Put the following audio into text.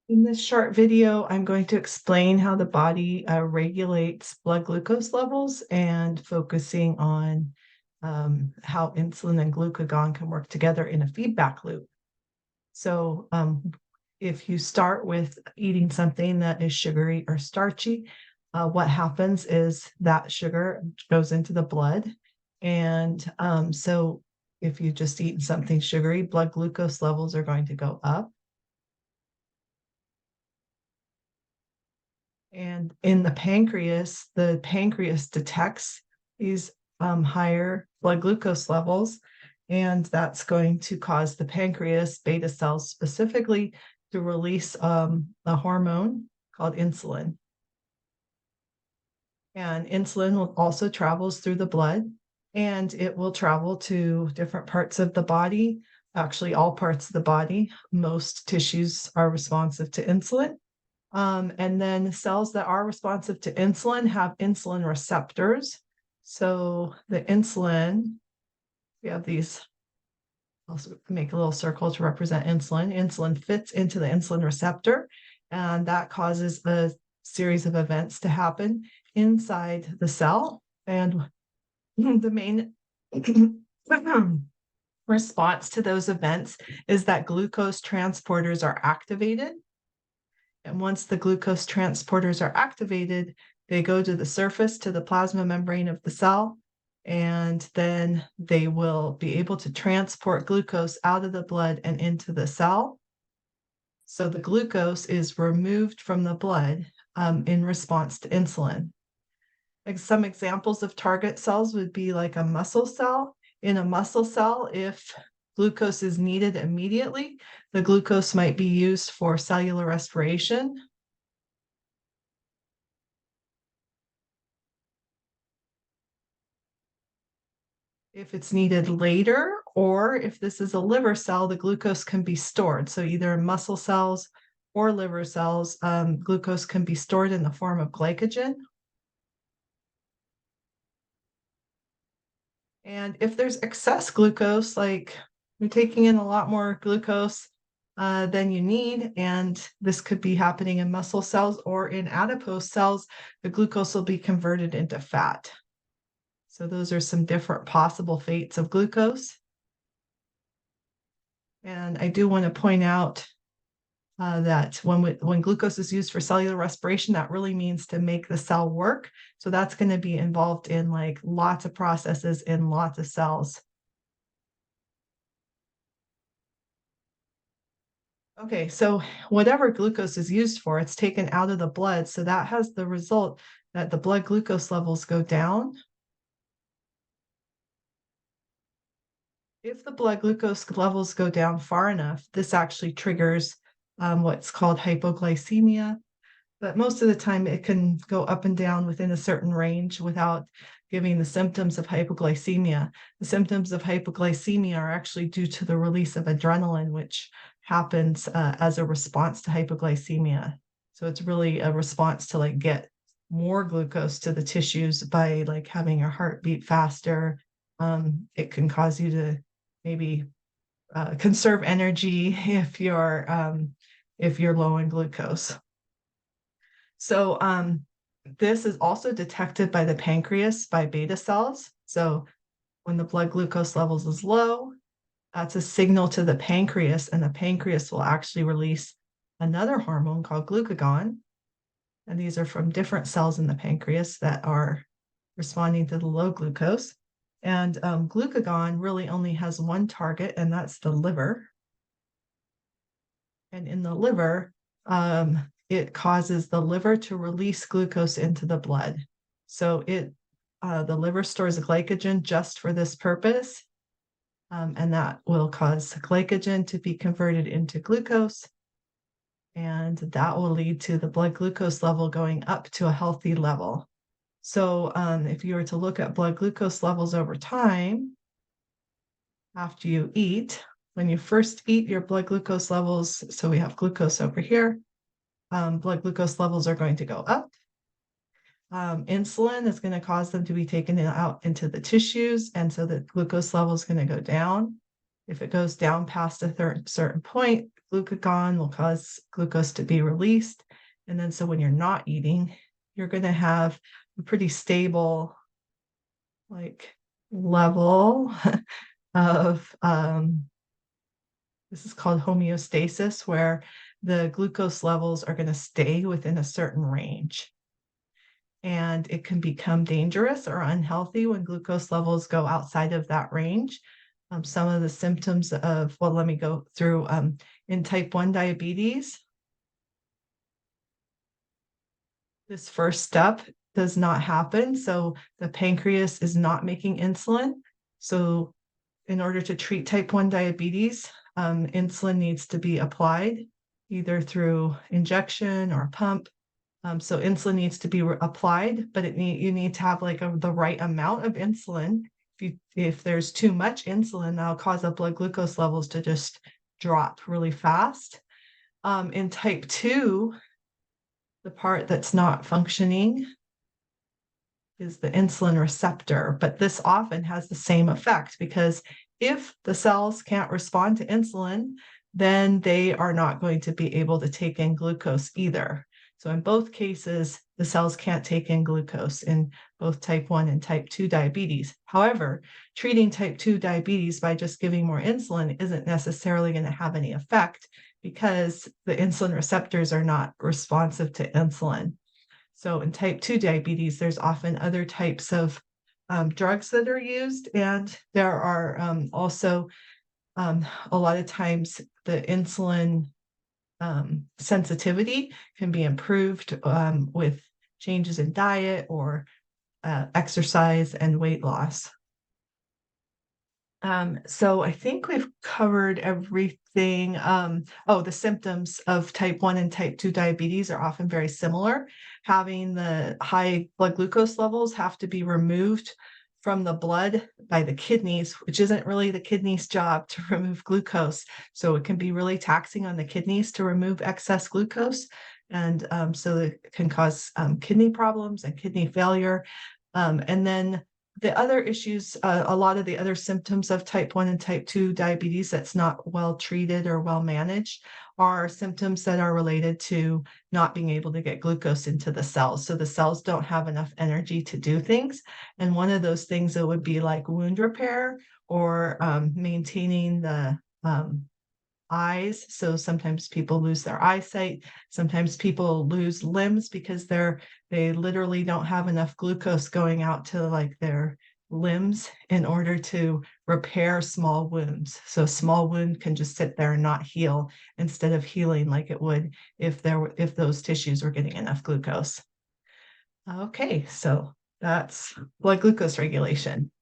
In this short video, I'm going to explain how the body regulates blood glucose levels and focusing on how insulin and glucagon can work together in a feedback loop. So, if you start with eating something that is sugary or starchy, what happens is that sugar goes into the blood. And so, if you just eat something sugary, blood glucose levels are going to go up. And in the pancreas detects these higher blood glucose levels, and that's going to cause the pancreas beta cells specifically to release a hormone called insulin. And insulin will also travels through the blood, and it will travel to different parts of the body, actually all parts of the body. Most tissues are responsive to insulin. And then cells that are responsive to insulin have insulin receptors. So the insulin, we have these, I'll make a little circle to represent insulin. Insulin fits into the insulin receptor, and that causes a series of events to happen inside the cell. And the main response to those events is that glucose transporters are activated. And once the glucose transporters are activated, they go to the surface, to the plasma membrane of the cell, and then they will be able to transport glucose out of the blood and into the cell. So the glucose is removed from the blood in response to insulin. Like some examples of target cells would be like a muscle cell. In a muscle cell, if glucose is needed immediately, the glucose might be used for cellular respiration. If it's needed later, or if this is a liver cell, the glucose can be stored. So either in muscle cells or liver cells, glucose can be stored in the form of glycogen. And if there's excess glucose, like you're taking in a lot more glucose than you need, and this could be happening in muscle cells or in adipose cells, the glucose will be converted into fat. So those are some different possible fates of glucose. And I do want to point out that when glucose is used for cellular respiration, that really means to make the cell work. So that's going to be involved in like lots of processes in lots of cells. Okay, so whatever glucose is used for, it's taken out of the blood. So that has the result that the blood glucose levels go down. If the blood glucose levels go down far enough, this actually triggers what's called hypoglycemia. But most of the time, it can go up and down within a certain range without giving the symptoms of hypoglycemia. The symptoms of hypoglycemia are actually due to the release of adrenaline, which happens as a response to hypoglycemia. So it's really a response to like get more glucose to the tissues by like having your heart beat faster. It can cause you to maybe conserve energy if you're low in glucose. So this is also detected by the pancreas by beta cells. So when the blood glucose levels is low, that's a signal to the pancreas, and the pancreas will actually release another hormone called glucagon. And these are from different cells in the pancreas that are responding to the low glucose. And glucagon really only has one target, and that's the liver. And in the liver, it causes the liver to release glucose into the blood. So the liver stores glycogen just for this purpose, and that will cause glycogen to be converted into glucose, and that will lead to the blood glucose level going up to a healthy level. So if you were to look at blood glucose levels over time, after you eat, when you first eat, your blood glucose levels, so we have glucose over here, blood glucose levels are going to go up. Insulin is going to cause them to be taken out into the tissues, and so the glucose level is going to go down. If it goes down past a certain point, glucagon will cause glucose to be released. And then so when you're not eating, you're going to have a pretty stable like level of this is called homeostasis, where the glucose levels are going to stay within a certain range. And it can become dangerous or unhealthy when glucose levels go outside of that range. Some of the symptoms of, well, let me go through in type 1 diabetes. This first step does not happen. So the pancreas is not making insulin. So in order to treat type 1 diabetes, insulin needs to be applied either through injection or pump. So insulin needs to be applied, but you need to have like the right amount of insulin. If there's too much insulin, that'll cause the blood glucose levels to just drop really fast. In type 2, the part that's not functioning is the insulin receptor, but this often has the same effect because if the cells can't respond to insulin, then they are not going to be able to take in glucose either. So in both cases, the cells can't take in glucose in both type 1 and type 2 diabetes. However, treating type 2 diabetes by just giving more insulin isn't necessarily going to have any effect because the insulin receptors are not responsive to insulin. So in type 2 diabetes, there's often other types of drugs that are used, and there are also a lot of times the insulin sensitivity can be improved with changes in diet or exercise and weight loss. So I think we've covered everything. The symptoms of type 1 and type 2 diabetes are often very similar. Having the high blood glucose levels have to be removed from the blood by the kidneys, which isn't really the kidneys' job to remove glucose. So it can be really taxing on the kidneys to remove excess glucose. And so it can cause kidney problems and kidney failure. And then the other issues, a lot of the other symptoms of type 1 and type 2 diabetes that's not well treated or well managed are symptoms that are related to not being able to get glucose into the cells. So the cells don't have enough energy to do things. And one of those things that would be like wound repair or maintaining the eyes. So sometimes people lose their eyesight. Sometimes people lose limbs because they literally don't have enough glucose going out to like their limbs in order to repair small wounds. So a small wound can just sit there and not heal instead of healing like it would if those tissues were getting enough glucose. Okay, so that's blood glucose regulation.